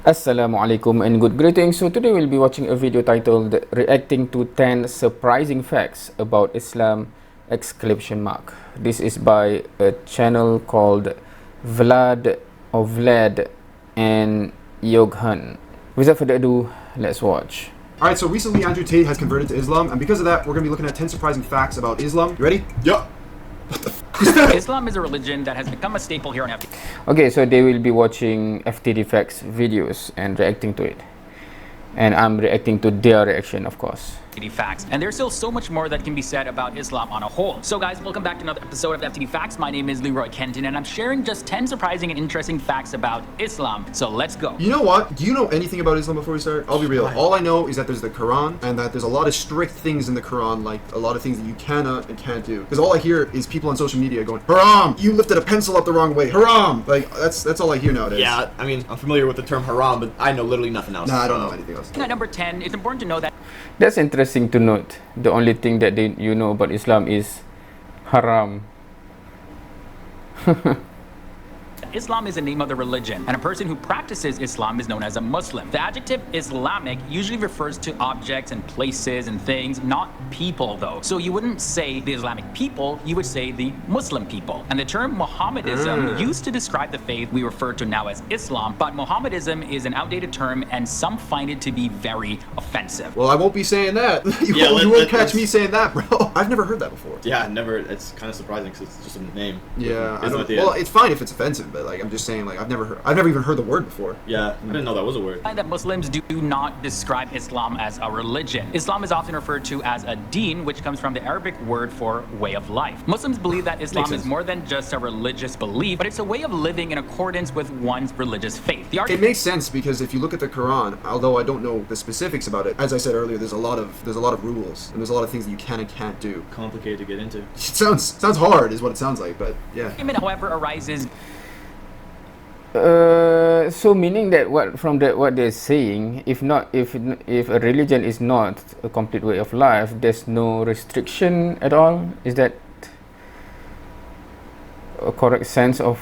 Assalamu alaikum and good greetings. So today we'll be watching a video titled Reacting to 10 Surprising Facts About Islam! This is by a channel called Vlad and Yoghan. Without further ado, let's watch. Alright, so recently Andrew Tate has converted to Islam, and because of that, we're going to be looking at 10 surprising facts about Islam. You ready? Yeah. Islam is a religion that has become a staple here on FTD. Okay, so they will be watching FTD Facts videos and reacting to it. And I'm reacting to their reaction, of course. Facts. And there's still so much more that can be said about Islam on a whole. So guys, welcome back to another episode of FTD Facts. My name is Leroy Kenton and I'm sharing just 10 surprising and interesting facts about Islam. So let's go. You know what? Do you know anything about Islam before we start? I'll be real. All I know is that there's the Quran and that there's a lot of strict things in the Quran, like a lot of things that you cannot and can't do. Because all I hear is people on social media going, "Haram! You lifted a pencil up the wrong way. Haram!" Like that's all I hear nowadays. Yeah, I mean, I'm familiar with the term haram, but I know literally nothing else. Nah, I don't know anything else. At number 10, it's important to know that That's interesting to note. The only thing that you know about Islam is haram. Islam is the name of the religion, and a person who practices Islam is known as a Muslim. The adjective Islamic usually refers to objects and places and things, not people though. So you wouldn't say the Islamic people, you would say the Muslim people. And the term Mohammedanism used to describe the faith we refer to now as Islam, but Mohammedanism is an outdated term and some find it to be very offensive. Well, I won't be saying that. You won't catch me saying that, bro. I've never heard that before. Yeah, never. It's kind of surprising because it's just a name. Yeah, I Islam don't, at the well, end. it's fine if it's offensive, but like I'm just saying, like I've never even heard the word before. Yeah, I didn't know that was a word. That Muslims do not describe Islam as a religion. Islam is often referred to as a deen, which comes from the Arabic word for way of life. Muslims believe that Islam is more than just a religious belief, but it's a way of living in accordance with one's religious faith. It makes sense because if you look at the Quran, although I don't know the specifics about it, as I said earlier, there's a lot of rules and there's a lot of things that you can and can't do. Complicated to get into. It sounds hard, is what it sounds like, but yeah. Argument, however, arises So meaning that what they're saying, if a religion is not a complete way of life, there's no restriction at all. Is that a correct sense of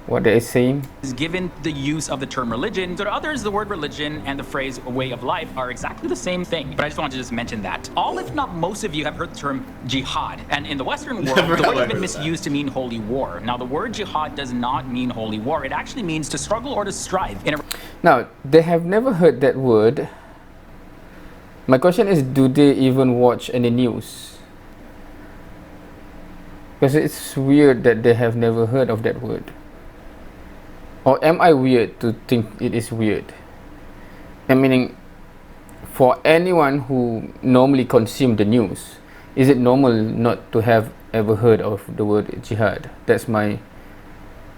what they're saying? is given the use of the term religion. So to others, the word religion and the phrase way of life are exactly the same thing. But I just wanted to just mention that. All, if not most of you, have heard the term jihad. And in the Western world, the word has been misused to mean holy war. Now, the word jihad does not mean holy war. It actually means to struggle or to strive. Now, they have never heard that word. My question is, do they even watch any news? Because it's weird that they have never heard of that word. Or am I weird to think it is weird? I mean, for anyone who normally consume the news, is it normal not to have ever heard of the word jihad? That's my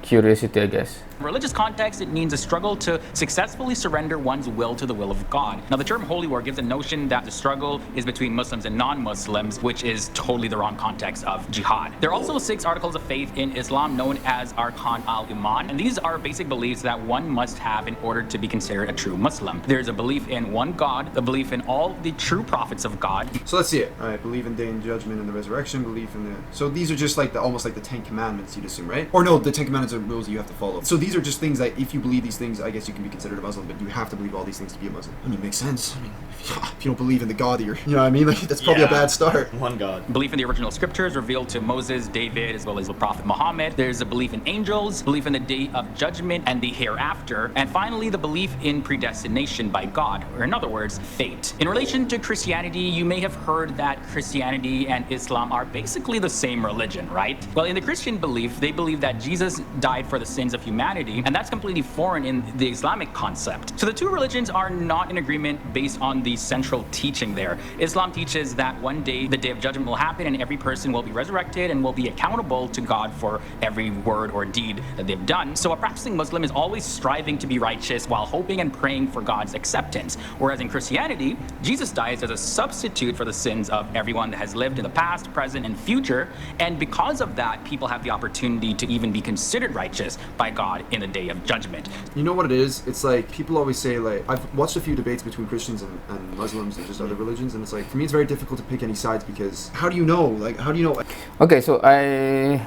curiosity, I guess. In religious context, it means a struggle to successfully surrender one's will to the will of God. Now, the term holy war gives a notion that the struggle is between Muslims and non-Muslims, which is totally the wrong context of jihad. There are also 6 articles of faith in Islam known as Arkan al-Iman, and these are basic beliefs that one must have in order to be considered a true Muslim. There's a belief in one God, a belief in all the true prophets of God. So let's see it. All right, believe in day and judgment and the resurrection, belief in the... So these are just like almost like the 10 Commandments, you'd assume, right? Or no, the 10 Commandments are rules you have to follow. So these are just things that if you believe these things, I guess you can be considered a Muslim, but you have to believe all these things to be a Muslim. I mean, it makes sense. I mean, if you don't believe in the God that you're... You know what I mean? Like, that's probably a bad start. One God. Belief in the original scriptures revealed to Moses, David, as well as the Prophet Muhammad. There's a belief in angels, belief in the day of judgment and the hereafter, and finally the belief in predestination by God, or in other words, fate. In relation to Christianity, you may have heard that Christianity and Islam are basically the same religion, right? Well, in the Christian belief, they believe that Jesus died for the sins of humanity, and that's completely foreign in the Islamic concept. So the two religions are not in agreement based on the central teaching there. Islam teaches that one day the day of judgment will happen and every person will be resurrected and will be accountable to God for every word or deed that they've done. So a practicing Muslim is always striving to be righteous while hoping and praying for God's acceptance. Whereas in Christianity, Jesus dies as a substitute for the sins of everyone that has lived in the past, present, and future. And because of that, people have the opportunity to even be considered righteous by God in the day of judgment. You know what it is? It's like people always say, like, I've watched a few debates between Christians and Muslims and just other religions, and it's like, for me it's very difficult to pick any sides because how do you know? Like, how do you know? Okay, so I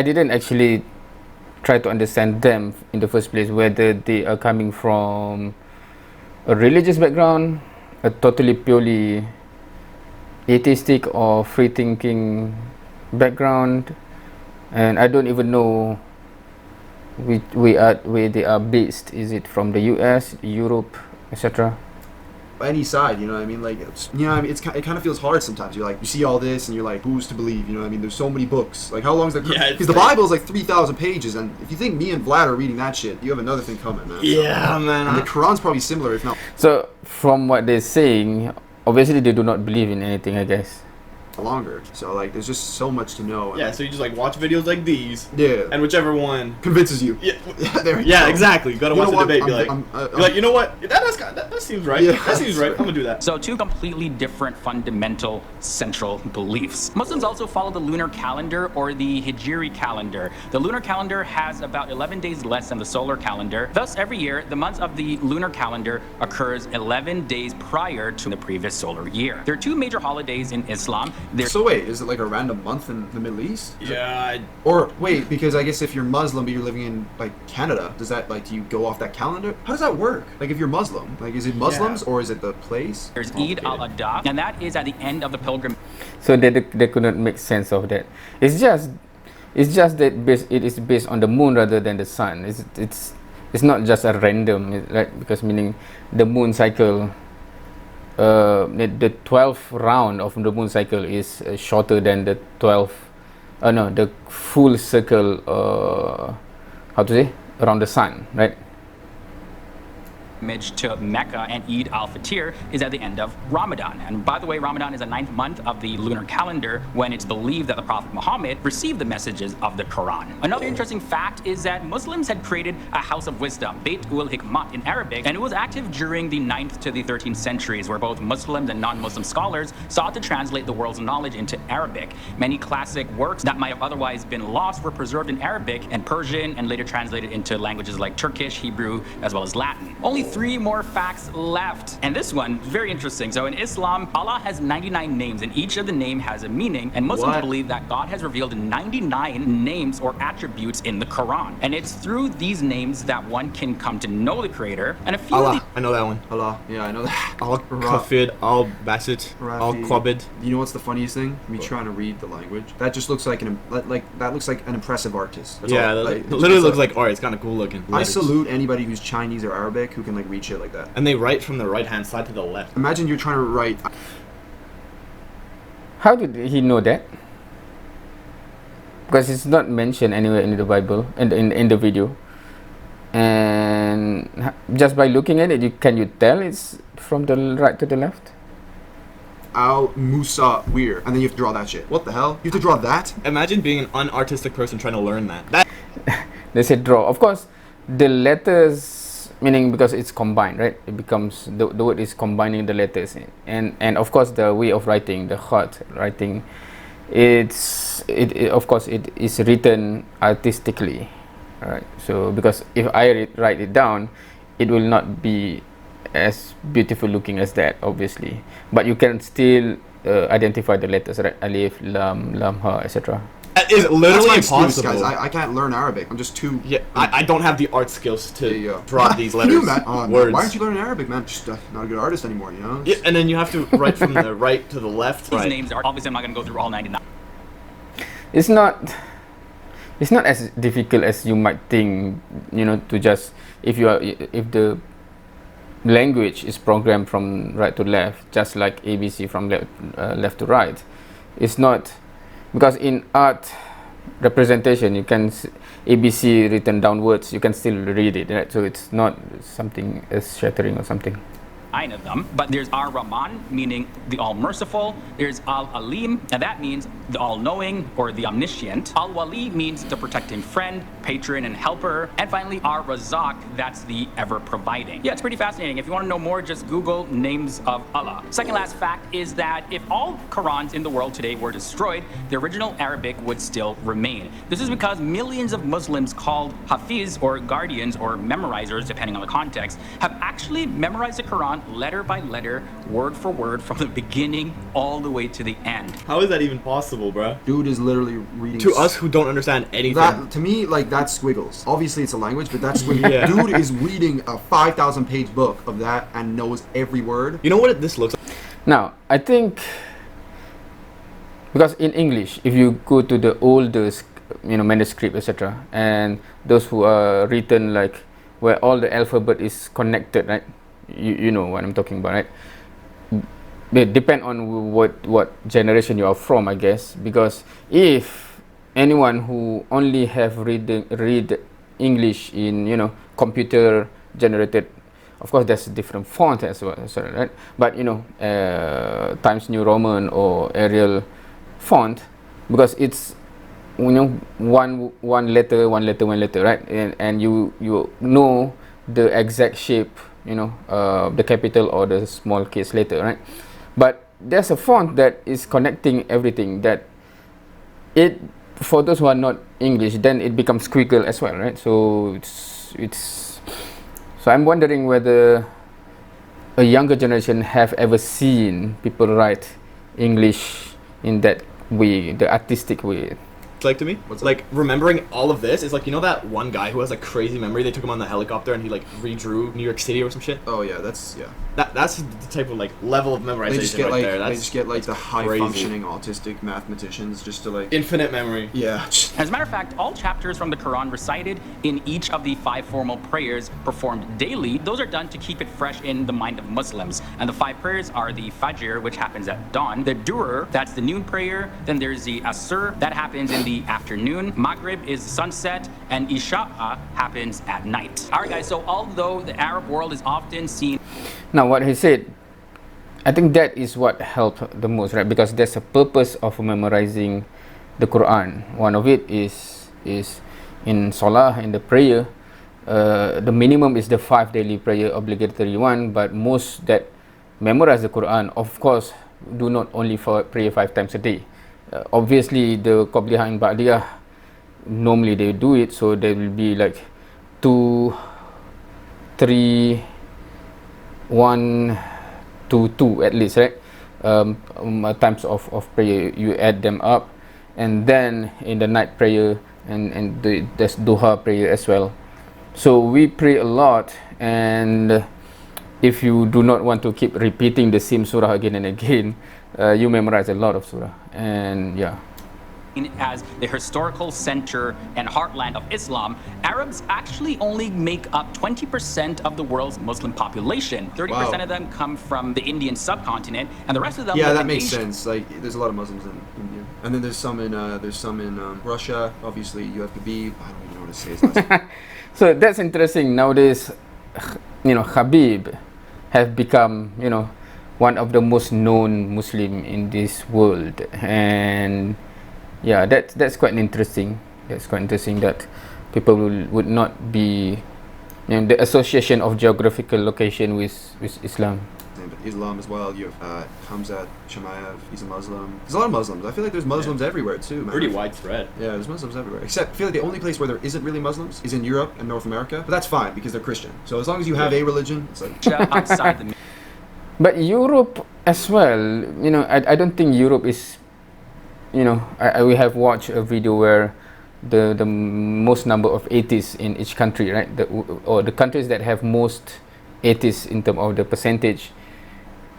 didn't actually try to understand them in the first place, whether they are coming from a religious background, a totally purely atheistic or free thinking background, and I don't even know where they are based. Is it from the US, Europe, etc.? Any side, you know what I mean? Like, it's, you know what I mean? It kind of feels hard sometimes. You're like, you see all this and you're like, who's to believe? You know what I mean? There's so many books. Like, how long is that? Yeah, Because the Bible is like 3,000 pages, and if you think me and Vlad are reading that shit, you have another thing coming, man. Yeah, man. And the Quran's probably similar, if not So from what they're saying, obviously they do not believe in anything, I guess. longer. So like, there's just so much to know. And, Yeah, so you just like watch videos like these, yeah, and whichever one. convinces you. Yeah, There you yeah, go. exactly. You gotta You watch know the what? debate. Be I'm- like, you're like, you know what? That seems right. Yeah. That seems right. I'm gonna do that. So two completely different fundamental central beliefs. Muslims also follow the lunar calendar or the Hijri calendar. The lunar calendar has about 11 days less than the solar calendar. Thus, every year, the month of the lunar calendar occurs 11 days prior to the previous solar year. There are two major holidays in Islam. There's So wait, is it like a random month in the Middle East? Yeah. Or wait, because I guess if you're Muslim but you're living in like Canada, does that like do you go off that calendar? How does that work? Like if you're Muslim, like is it Muslims or is it the place? There's Eid al-Adha, and that is at the end of the pilgrim So they couldn't make sense of that. It's just that it is based on the moon rather than the sun. It's not just a random, right? Because meaning the moon cycle, the 12th round of the moon cycle is shorter than the the full circle. How to say, around the sun, right? pilgrimage to Mecca, and Eid al-Fitr is at the end of Ramadan. And by the way, Ramadan is the 9th month of the lunar calendar, when it's believed that the Prophet Muhammad received the messages of the Quran. Another interesting fact is that Muslims had created a house of wisdom, Beit ul Hikmat in Arabic, and it was active during the 9th to the 13th centuries, where both Muslims and non-Muslim scholars sought to translate the world's knowledge into Arabic. Many classic works that might have otherwise been lost were preserved in Arabic and Persian, and later translated into languages like Turkish, Hebrew, as well as Latin. Only 3 more facts left, and this one is very interesting. So in Islam, Allah has 99 names, and each of the name has a meaning, and Muslims believe that God has revealed 99 names or attributes in the Quran, and it's through these names that one can come to know the Creator. And a few of Allah, I know that one. Allah, yeah, I know that. Al-Kafid, Al-Basit, Al-Qabid. You know what's the funniest thing? Me trying to read the language. That just looks like that looks like an impressive artist. That's Yeah, all. that Like, literally it's looks like art. It's kind of cool looking. I letters. salute anybody who's Chinese or Arabic who can like read shit like that. And they write from the right-hand side to the left. Imagine you're trying to write. How did he know that? Because it's not mentioned anywhere in the Bible, in the video. And just by looking at it, can you tell it's from the right to the left? Al Musa Weir, and then you have to draw that shit. What the hell? You have to draw that? Imagine being an unartistic person trying to learn that. They said draw. Of course, the letters, meaning because it's combined, right? It becomes the word is combining the letters, and of course the way of writing, the khat writing, it of course it is written artistically, right? So because if I write it down, it will not be as beautiful looking as that, obviously, but you can still identify the letters, right? Alif, lam, ha, etc. That is That's literally my excuse, impossible. guys. I can't learn Arabic. I'm just too. Yeah, I don't have the art skills to Yeah. draw these Can letters, you imagine? words. Why aren't you learning Arabic, man? Just not a good artist anymore, you know? Yeah, and then you have to write from the right to the left. these names are, obviously I'm not going to go through all 99. It's not as difficult as you might think, you know, to just if the language is programmed from right to left, just like ABC from left to right. It's not, because in art representation you can ABC written downwards, you can still read it, right? So it's not something as shattering or something. 9 of them, but there's Ar-Rahman, meaning the all-merciful. There's Al-Alim, and that means the all-knowing or the omniscient. Al-Wali means the protecting friend, patron, and helper. And finally, Ar-Razak, that's the ever-providing. Yeah, it's pretty fascinating. If you want to know more, just Google names of Allah. Second last fact is that if all Qurans in the world today were destroyed, the original Arabic would still remain. This is because millions of Muslims called Hafiz, or guardians, or memorizers, depending on the context, have actually memorized the Quran letter by letter, word for word, from the beginning all the way to the end. How is that even possible, bro? Dude is literally reading. To us who don't understand anything. That to me, like that's squiggles. Obviously, it's a language, but that's squiggles. Yeah. Dude is reading a 5,000-page book of that and knows every word. You know what this looks like? Now, I think because in English, if you go to the oldest, manuscript, etc., and those who are written like where all the alphabet is connected, right? You know what I'm talking about, right? It depend on what generation you are from, I guess. Because if anyone who only have read English in computer generated, of course there's different font as well, right? But Times New Roman or Arial font, because it's one letter, right? And you know the exact shape, the capital or the small case letter, right? But there's a font that is connecting everything, that it, for those who are not English, then it becomes squiggle as well, right? So so I'm wondering whether a younger generation have ever seen people write English in that way, the artistic way. Like to me, What's like remembering all of this is like, that one guy who has a crazy memory. They took him on the helicopter and he like redrew New York City or some shit. Oh yeah, that's yeah. That's the type of like level of memorization They just get right there. they just get like the high crazy. functioning autistic mathematicians just to like Infinite memory. yeah. As a matter of fact, all chapters from the Quran recited in each of the 5 formal prayers performed daily, those are done to keep it fresh in the mind of Muslims. And the 5 prayers are the Fajr, which happens at dawn, the Duhur, that's the noon prayer, then there's the Asr, that happens in the afternoon, Maghrib is sunset, and Isha happens at night. Alright guys, so although the Arab world is often seen... Now what he said, I think that is what helped the most, right? Because there's a purpose of memorizing the Quran. One of it is in Salah, in the prayer. The minimum is the 5 daily prayer, obligatory one, but most that memorize the Quran, of course, do not only pray 5 times a day. Obviously, the Qabliyah and Ba'diyah, normally they do it, so there will be like 2, 3, 1, 2, 2 at least, right? Times of prayer, you add them up, and then in the night prayer and there's Duha prayer as well. So we pray a lot, and if you do not want to keep repeating the same surah again and again, you memorize a lot of surah. And yeah, as the historical center and heartland of Islam, Arabs actually only make up 20% of the world's Muslim population. 30% of them come from the Indian subcontinent, and the rest of them Yeah, live that in makes Asia. sense. Like, there's a lot of Muslims in India, and then there's some in Russia. Obviously, you have to be. I don't even know what to say. His last name. so that's interesting. Nowadays, Habib have become, one of the most known Muslim in this world, and yeah, that's quite interesting. That's quite interesting that people would not be, the association of geographical location with Islam. But Islam as well. You have Hamza Shamayev. He's a Muslim. There's a lot of Muslims. I feel like there's Muslims everywhere too, man. Pretty widespread. Yeah, there's Muslims everywhere. Except I feel like the only place where there isn't really Muslims is in Europe and North America. But that's fine because they're Christian. So as long as you have a religion, it's like. Outside the But Europe as well, I don't think Europe is, we have watched a video where the most number of atheists in each country, right? Or the countries that have most atheists in terms of the percentage.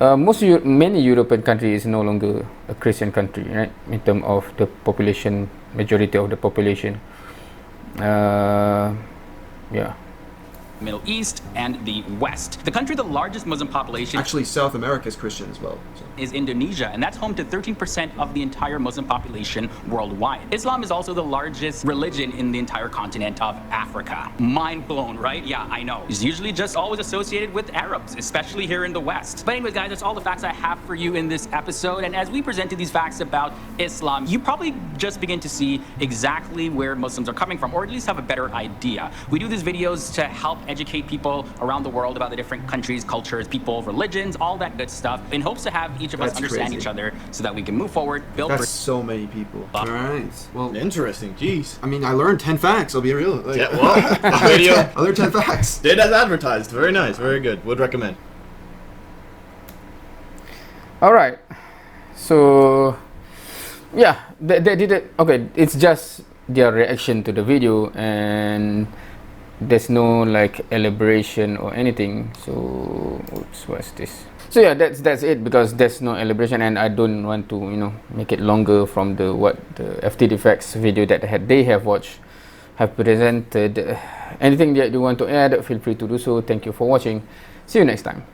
Many European countries is no longer a Christian country, right? In terms of the population, majority of the population. Yeah. Middle East and the West. The country with the largest Muslim population Actually, South America is Christian as well. So. is Indonesia, and that's home to 13% of the entire Muslim population worldwide. Islam is also the largest religion in the entire continent of Africa. Mind blown, right? Yeah, I know. It's usually just always associated with Arabs, especially here in the West. But anyways, guys, that's all the facts I have for you in this episode, and as we presented these facts about Islam, you probably just begin to see exactly where Muslims are coming from, or at least have a better idea. We do these videos to help educate people around the world about the different countries, cultures, people, religions, all that good stuff, in hopes to have each of us That's understand crazy. each other so that we can move forward, build That's so many people. All right. Well, Interesting. Jeez. I mean, I learned 10 facts. I'll be real. Like, Yeah, well, the video I learned 10 facts. did as advertised. Very nice. Very good. Would recommend. All right. So yeah, they did it. Okay, it's just their reaction to the video, and there's no like elaboration or anything. So oops, what's this? So yeah, that's it, because there's no elaboration, and I don't want to, you know, make it longer from the what the FT Defects video that they have watched have presented. Anything that you want to add, feel free to do so. Thank you for watching. See you next time.